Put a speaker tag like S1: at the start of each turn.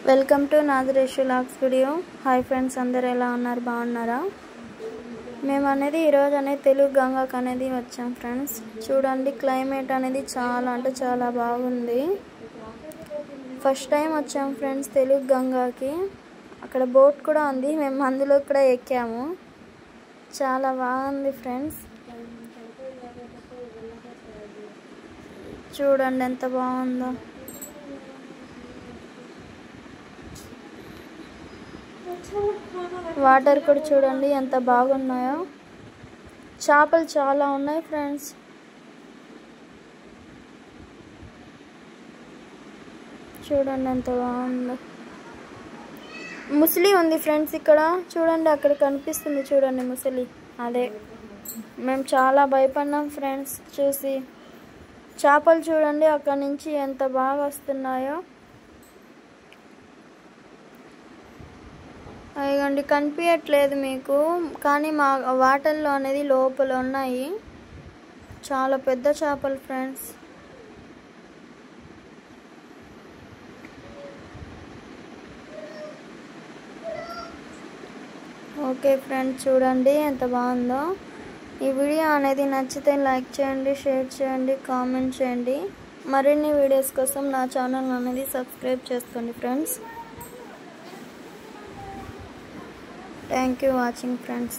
S1: Welcome to Nazaresh vlogs video. Hi friends, అందరు ఎలా ఉన్నారు? బాగున్నారా? మేము అనేది ఈరోజు అనేది తెలుగు గంగాకు అనేది వచ్చాం ఫ్రెండ్స్. చూడండి, క్లైమేట్ అనేది చాలా అంటే చాలా బాగుంది. ఫస్ట్ టైం వచ్చాం ఫ్రెండ్స్ తెలుగు గంగాకి. అక్కడ బోట్ కూడా ఉంది, మేము అందులో కూడా ఎక్కాము. చాలా బాగుంది ఫ్రెండ్స్. చూడండి ఎంత బాగుందో. వాటర్ కూడా చూడండి ఎంత బాగున్నాయో. చేపలు చాలా ఉన్నాయి ఫ్రెండ్స్. చూడండి ఎంత బాగుందో. ముసలి ఉంది ఫ్రెండ్స్ ఇక్కడ. చూడండి అక్కడ కనిపిస్తుంది, చూడండి ముసలి. అదే మేము చాలా భయపడినాం ఫ్రెండ్స్ చూసి. చేపలు చూడండి అక్కడ నుంచి ఎంత బాగా వస్తున్నాయో. అయ్యండి కనిపించట్లేదు మీకు, కానీ మా వాటర్లో అనేది లోపల ఉన్నాయి. చాలా పెద్ద చేపలు ఫ్రెండ్స్. ఓకే ఫ్రెండ్స్, చూడండి ఎంత బాగుందో. ఈ వీడియో అనేది నచ్చితే లైక్ చేయండి, షేర్ చేయండి, కామెంట్ చేయండి. మరిన్ని వీడియోస్ కోసం నా ఛానల్ అనేది సబ్స్క్రైబ్ చేసుకోండి friends. Thank you watching friends.